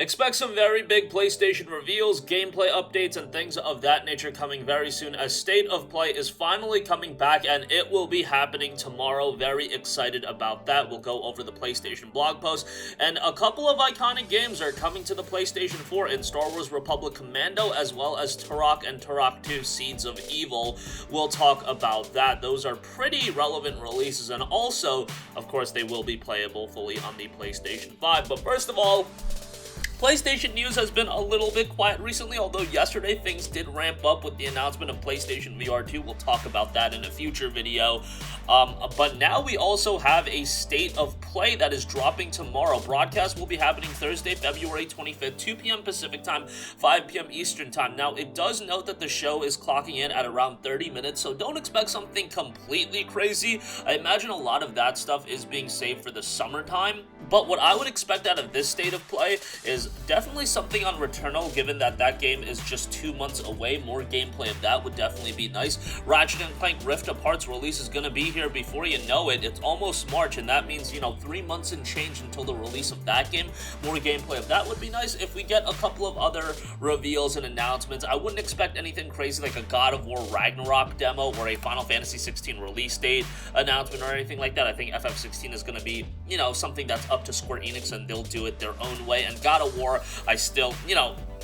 Expect some very big PlayStation reveals, gameplay updates, and things of that nature coming very soon, as State of Play is finally coming back, and it will be happening tomorrow. Very excited about that. We'll go over the PlayStation blog post, and a couple of iconic games are coming to the PlayStation 4 in Star Wars Republic Commando, as well as Turok and Turok 2 Seeds of Evil. We'll talk about that. Those are pretty relevant releases, and also, of course, they will be playable fully on the PlayStation 5. But first of all, PlayStation news has been a little bit quiet recently, although yesterday things did ramp up with the announcement of PlayStation VR 2. We'll talk about that in a future video. But now we also have a State of Play that is dropping tomorrow. Broadcast will be happening Thursday, February 25th, 2 p.m. Pacific time, 5 p.m. Eastern time. Now, it does note that the show is clocking in at around 30 minutes, so don't expect something completely crazy. I imagine a lot of that stuff is being saved for the summertime. But what I would expect out of this State of Play is definitely something on Returnal, given that that game is just 2 months away. More gameplay of that would definitely be nice. Ratchet & Clank Rift Apart's release is going to be here before you know it. It's almost March, and that means, 3 months and change until the release of that game. More gameplay of that would be nice. If we get a couple of other reveals and announcements, I wouldn't expect anything crazy like a God of War Ragnarok demo or a Final Fantasy 16 release date announcement or anything like that. I think FF16 is going to be, something that's up to Square Enix, and they'll do it their own way. And God of War, I still,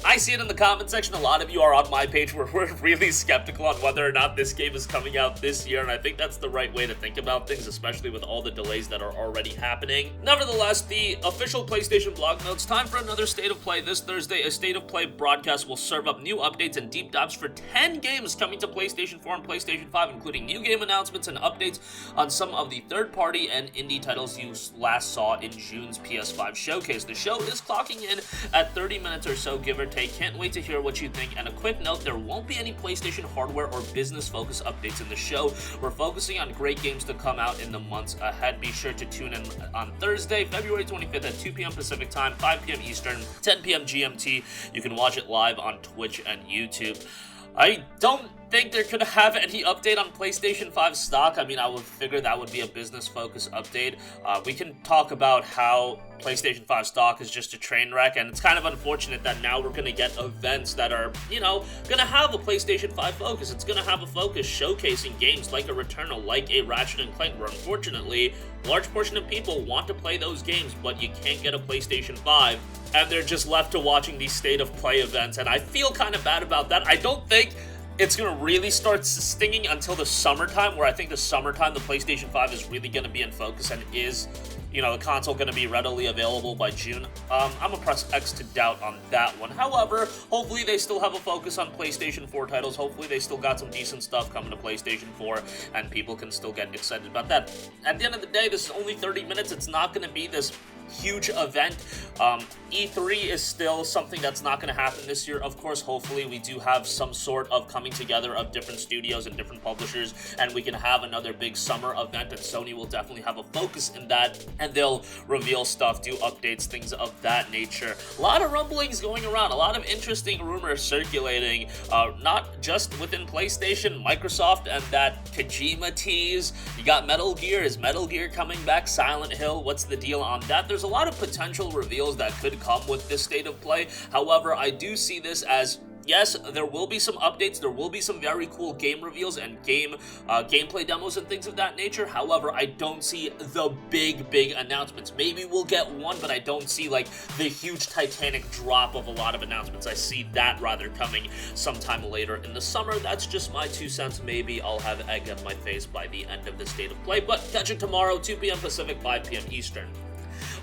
I see it in the comment section. A lot of you are on my page where we're really skeptical on whether or not this game is coming out this year, and I think that's the right way to think about things, especially with all the delays that are already happening. Nevertheless, the official PlayStation blog notes, time for another State of Play. This Thursday, a State of Play broadcast will serve up new updates and deep dives for 10 games coming to PlayStation 4 and PlayStation 5, including new game announcements and updates on some of the third-party and indie titles you last saw in June's PS5 showcase. The show is clocking in at 30 minutes or so, give or take. Can't wait to hear what you think. And a quick note, there won't be any PlayStation hardware or business focus updates in the show. We're focusing on great games to come out in the months ahead. Be sure to tune in on Thursday, February 25th at 2 p.m. Pacific time, 5 p.m. Eastern, 10 p.m. GMT. You can watch it live on Twitch and YouTube. I don't think they're gonna have any update on PlayStation 5 stock. I mean, I would figure that would be a business focus update. We can talk about how PlayStation 5 stock is just a train wreck, and it's kind of unfortunate that now we're gonna get events that are, gonna have a PlayStation 5 focus. It's gonna have a focus showcasing games like a Returnal, like a Ratchet & Clank, where unfortunately, a large portion of people want to play those games, but you can't get a PlayStation 5, and they're just left to watching these State of Play events, and I feel kind of bad about that. I don't think it's going to really start stinging until the summertime, where I think the summertime the PlayStation 5 is really going to be in focus, and is, the console going to be readily available by June. I'm going to press X to doubt on that one. However, hopefully they still have a focus on PlayStation 4 titles. Hopefully they still got some decent stuff coming to PlayStation 4, and people can still get excited about that. At the end of the day, this is only 30 minutes. It's not going to be this huge event. E3 is still something that's not going to happen this year. Of course, hopefully we do have some sort of coming together of different studios and different publishers, and we can have another big summer event, and Sony will definitely have a focus in that, and they'll reveal stuff, do updates, things of that nature. A lot of rumblings going around, a lot of interesting rumors circulating, not just within PlayStation, Microsoft, and that Kojima tease. You got Metal Gear. Is Metal Gear coming back? Silent Hill, what's the deal on that? There's a lot of potential reveals that could come with this State of Play. However, I do see this as, yes, there will be some updates, there will be some very cool game reveals and gameplay demos and things of that nature. However, I don't see the big announcements. Maybe we'll get one, but I don't see like the huge titanic drop of a lot of announcements. I see that rather coming sometime later in the summer. That's just my 2 cents. Maybe I'll have egg on my face by the end of the State of Play, but catch it tomorrow, 2 p.m. Pacific, 5 p.m. Eastern.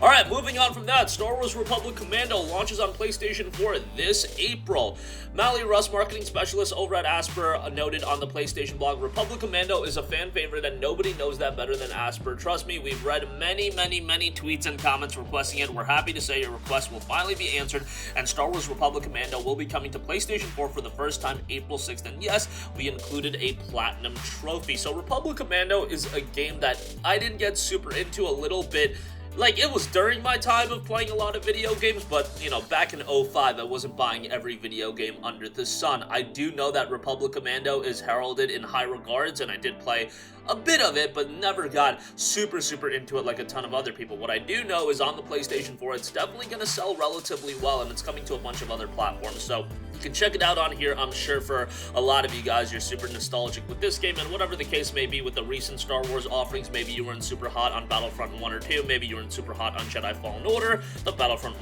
Alright, moving on from that, Star Wars Republic Commando launches on PlayStation 4 this April. Mally Russ, marketing specialist over at Asper, noted on the PlayStation blog, Republic Commando is a fan favorite and nobody knows that better than Asper. Trust me, we've read many tweets and comments requesting it. We're happy to say your request will finally be answered, and Star Wars Republic Commando will be coming to PlayStation 4 for the first time April 6th, and yes, we included a Platinum trophy. So Republic Commando is a game that I didn't get super into, a little bit Like, it was during my time of playing a lot of video games, but, you know, back in '05, I wasn't buying every video game under the sun. I do know that Republic Commando is heralded in high regards, and I did play a bit of it, but never got super into it like a ton of other people. What I do know is on the PlayStation 4, it's definitely going to sell relatively well, and it's coming to a bunch of other platforms, so you can check it out on here. I'm sure for a lot of you guys, you're super nostalgic with this game, and whatever the case may be with the recent Star Wars offerings, maybe you were in super hot on Battlefront 1 or 2, maybe you were in super hot on Jedi Fallen Order, the Battlefront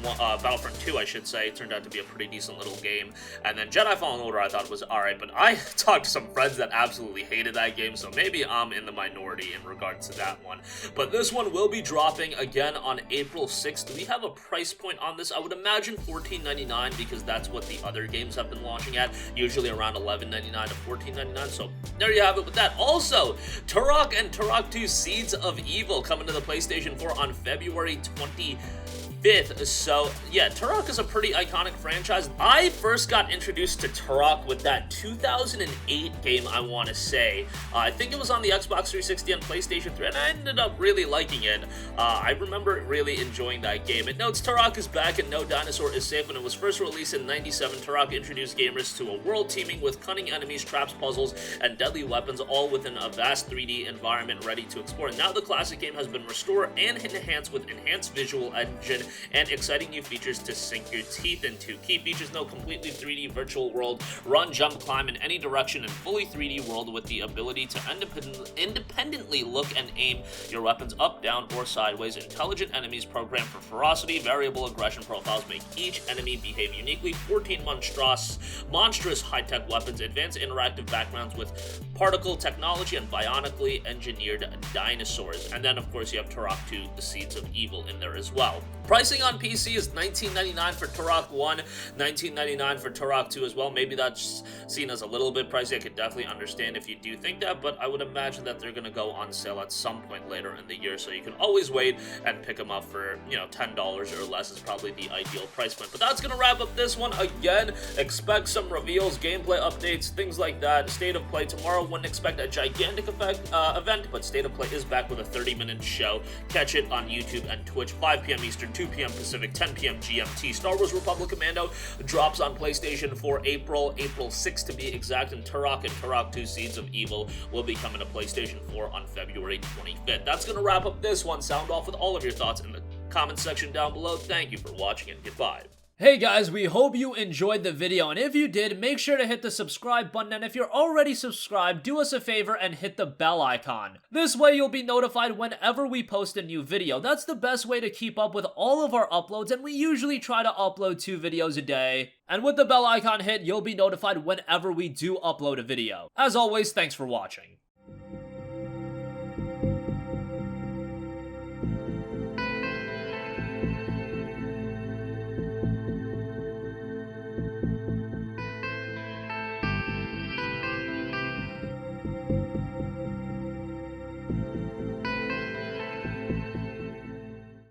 2, I should say, turned out to be a pretty decent little game, and then Jedi Fallen Order I thought was alright, but I talked to some friends that absolutely hated that game, so maybe I'm in the minority in regards to that one. But this one will be dropping again on April 6th. Do we have a price point on this? I would imagine $14.99 because that's what the other games have been launching at, usually around $11.99 to $14.99, so there you have it with that. Also, Turok and Turok 2 Seeds of Evil coming to the PlayStation 4 on February 25th. So yeah, Turok is a pretty iconic franchise. I first got introduced to Turok with that 2008 game, I want to say. I think it was on the Xbox 360 and PlayStation 3, and I ended up really liking it. I remember really enjoying that game. It notes Turok is back and no dinosaur is safe. When it was first released in '97, Turok introduced gamers to a world teeming with cunning enemies, traps, puzzles, and deadly weapons, all within a vast 3D environment ready to explore. And now the classic game has been restored and enhanced with enhanced visual engine and exciting new features to sink your teeth into. Key features: no completely 3D virtual world, run, jump, climb in any direction, and fully 3D world with the ability to independently look and aim your weapons up, down, or sideways. Intelligent enemies programmed for ferocity, variable aggression profiles make each enemy behave uniquely, 14 monstrous high-tech weapons, advanced interactive backgrounds with particle technology, and bionically engineered dinosaurs. And then, of course, you have Turok 2, The Seeds of Evil in there as well. Pricing on PC is $19.99 for Turok 1, $19.99 for Turok 2 as well. Maybe that's seen as a little bit pricey. I could definitely understand if you do think that, but I would imagine that they're going to go on sale at some point later in the year, so you can always wait and pick them up for, you know, $10 or less is probably the ideal price point. But that's going to wrap up this one. Again, expect some reveals, gameplay updates, things like that. State of Play tomorrow. Wouldn't expect a gigantic event, but State of Play is back with a 30-minute show. Catch it on YouTube and Twitch, 5 p.m. Eastern, 2 p.m. Pacific, 10 p.m. GMT. Star Wars Republic Commando drops on PlayStation 4 April 6th to be exact, and Turok 2 Seeds of Evil will be coming to PlayStation 4 on February 25th. That's going to wrap up this one. Sound off with all of your thoughts in the comment section down below. Thank you for watching, and goodbye. Hey guys, we hope you enjoyed the video, and if you did, make sure to hit the subscribe button, and if you're already subscribed, do us a favor and hit the bell icon. This way you'll be notified whenever we post a new video. That's the best way to keep up with all of our uploads, and we usually try to upload 2 videos a day. And with the bell icon hit, you'll be notified whenever we do upload a video. As always, thanks for watching.